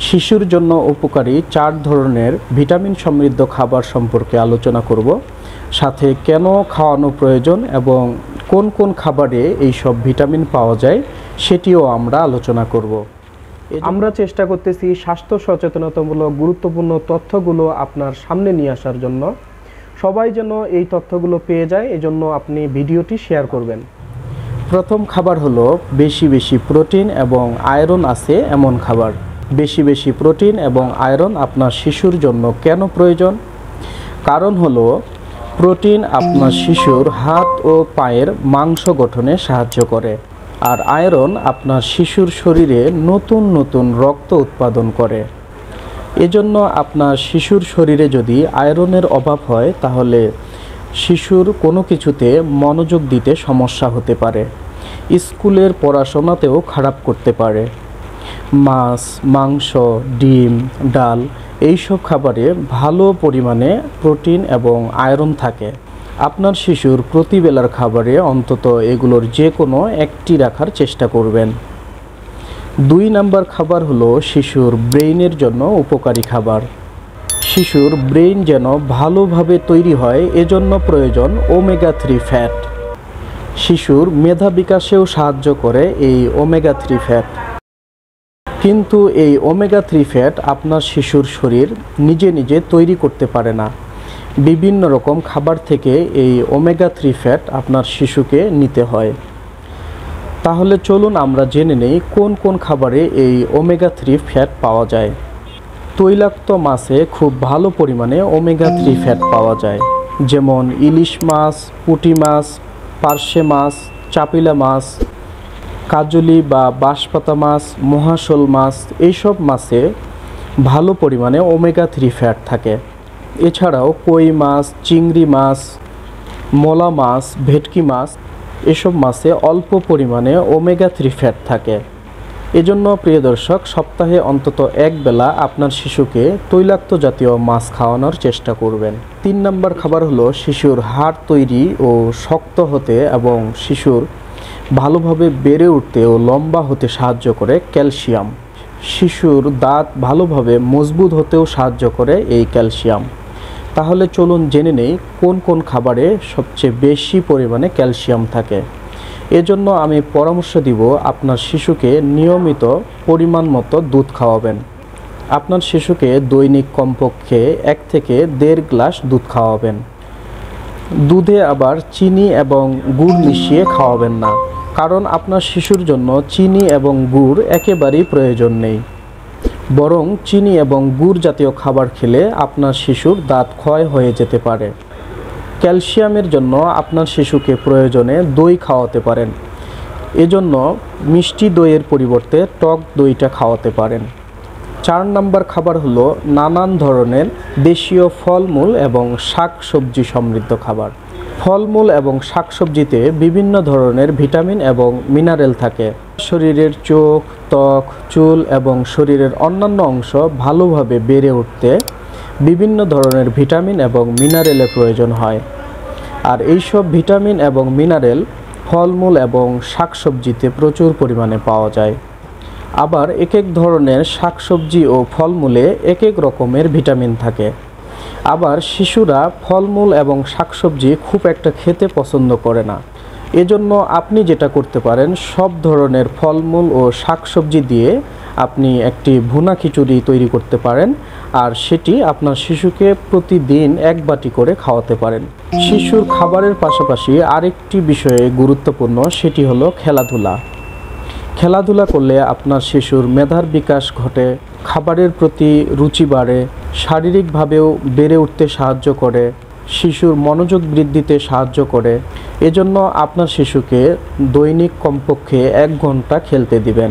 শিশুর জন্য উপকারী 4 ধরনের ভিটামিন সমৃদ্ধ খাবার সম্পর্কে আলোচনা করব। সাথে কেন খাওয়ানো প্রয়োজন এবং কোন কোন খাবারে এই সব ভিটামিন পাওয়া যায় সেটিও আমরা আলোচনা করব। আমরা চেষ্টা করতেছি স্বাস্থ্য সচেতনতামূলক গুরুত্বপূর্ণ তথ্যগুলো আপনার সামনে নিয়ে আসার জন্য। সবাই যেন এই তথ্যগুলো পেয়ে যায়, এজন্য আপনি ভিডিওটি শেয়ার করবেন। প্রথম খাবার হলো বেশি বেশি প্রোটিন এবং আয়রন আছে এমন খাবার। বেশি বেশি প্রোটিন এবং আয়রন আপনার শিশুর জন্য কেন প্রয়োজন? কারণ হলো প্রোটিন আপনার শিশুর হাত ও পায়ের মাংস গঠনে সাহায্য করে, আর আয়রন আপনার শিশুর শরীরে নতুন নতুন রক্ত উৎপাদন করে। এজন্য আপনার শিশুর শরীরে যদি আয়রনের অভাব হয় তাহলে শিশুর কোনো কিছুতে মনোযোগ দিতে সমস্যা হতে পারে, স্কুলের পড়াশোনাতেও খারাপ করতে পারে। মাছ, মাংস, ডিম, ডাল এইসব খাবারে ভালো পরিমাণে প্রোটিন এবং আয়রন থাকে। আপনার শিশুর প্রতিবেলার খাবারে অন্তত এগুলোর যে কোনো একটি রাখার চেষ্টা করবেন। 2 নম্বর খাবার হলো শিশুর ব্রেইনের জন্য উপকারী খাবার। শিশুর ব্রেইন যেন ভালোভাবে তৈরি হয় এজন্য প্রয়োজন ওমেগা 3 ফ্যাট। শিশুর মেধা বিকাশেও সাহায্য করে এই ওমেগা 3 ফ্যাট। কিন্তু এই ওমেগা 3 ফ্যাট আপনার শিশুর শরীর নিজে নিজে তৈরি করতে পারে না। বিভিন্ন রকম খাবার থেকে এই ওমেগা 3 ফ্যাট আপনার শিশুকে নিতে হয়। তাহলে চলুন আমরা জেনে নেই কোন কোন খাবারে এই ওমেগা 3 ফ্যাট পাওয়া যায়। তৈলাক্ত মাছে খুব ভালো পরিমাণে ওমেগা 3 ফ্যাট পাওয়া যায়, যেমন ইলিশ মাছ, পুঁটি মাছ, পার্শে মাছ, চাপিলা মাছ, কাজলি বা বাঁশপাতা মাছ, মহাশোল মাছ এইসব মাছে ভালো পরিমাণে ওমেগা 3 ফ্যাট থাকে। এছাড়াও কই মাছ, চিংড়ি মাছ, মোলা মাছ, ভেটকি মাছ এসব মাছে অল্প পরিমাণে ওমেগা 3 ফ্যাট থাকে। এজন্য প্রিয় দর্শক, সপ্তাহে অন্তত এক বেলা আপনার শিশুকে তৈলাক্ত জাতীয় মাছ খাওয়ানোর চেষ্টা করবেন। 3 নম্বর খাবার হলো শিশুর হাড় তৈরি ও শক্ত হতে এবং শিশুর ভালোভাবে বেড়ে উঠতে ও লম্বা হতে সাহায্য করে ক্যালসিয়াম। শিশুর দাঁত ভালোভাবে মজবুত হতেও সাহায্য করে এই ক্যালসিয়াম। তাহলে চলুন জেনে নেই কোন কোন খাবারে সবচেয়ে বেশি পরিমাণে ক্যালসিয়াম থাকে। এজন্য আমি পরামর্শ দিব আপনার শিশুকে নিয়মিত পরিমাণ মতো দুধ খাওয়াবেন। আপনার শিশুকে দৈনিক কমপক্ষে 1 থেকে 1.5 গ্লাস দুধ খাওয়াবেন। দুধে আবার চিনি এবং গুড় মিশিয়ে খাওয়াবেন না, কারণ আপনার শিশুর জন্য চিনি এবং গুড় একেবারেই প্রয়োজন নেই। বরং চিনি এবং গুড় জাতীয় খাবার খেলে আপনার শিশুর দাঁত ক্ষয় হয়ে যেতে পারে। ক্যালসিয়ামের জন্য আপনার শিশুকে প্রয়োজনে দই খাওয়াতে পারেন। এজন্য মিষ্টি দইয়ের পরিবর্তে টক দইটা খাওয়াতে পারেন। 4 নম্বর খাবার হলো নানান ধরনের দেশীয় ফলমূল এবং শাকসবজি সমৃদ্ধ খাবার। ফলমূল এবং শাকসবজিতে বিভিন্ন ধরনের ভিটামিন এবং মিনারেল থাকে। শরীরের চোখ, ত্বক, চুল এবং শরীরের অন্যান্য অংশ ভালোভাবে বেড়ে উঠতে বিভিন্ন ধরনের ভিটামিন এবং মিনারেলের প্রয়োজন হয়। আর এইসব ভিটামিন এবং মিনারেল ফলমূল এবং শাকসবজিতে প্রচুর পরিমাণে পাওয়া যায়। আবার এক এক ধরনের শাকসবজি ও ফলমূলে এক এক রকমের ভিটামিন থাকে। আবার শিশুরা ফলমূল এবং শাকসবজি খুব একটা খেতে পছন্দ করে না। এজন্য আপনি যেটা করতে পারেন, সব ধরনের ফলমূল ও শাকসবজি দিয়ে আপনি একটি ভুনা খিচুড়ি তৈরি করতে পারেন, আর সেটি আপনার শিশুকে প্রতিদিন 1 বাটি করে খাওয়াতে পারেন। শিশুর খাবারের পাশাপাশি আরেকটি বিষয়ে গুরুত্বপূর্ণ, সেটি হলো খেলাধুলা। খেলাধুলা করলে আপনার শিশুর মেধার বিকাশ ঘটে, খাবারের প্রতি রুচি বাড়ে, শারীরিকভাবেও বেড়ে উঠতে সাহায্য করে, শিশুর মনোযোগ বৃদ্ধিতে সাহায্য করে। এজন্য আপনার শিশুকে দৈনিক কমপক্ষে 1 ঘন্টা খেলতে দিবেন।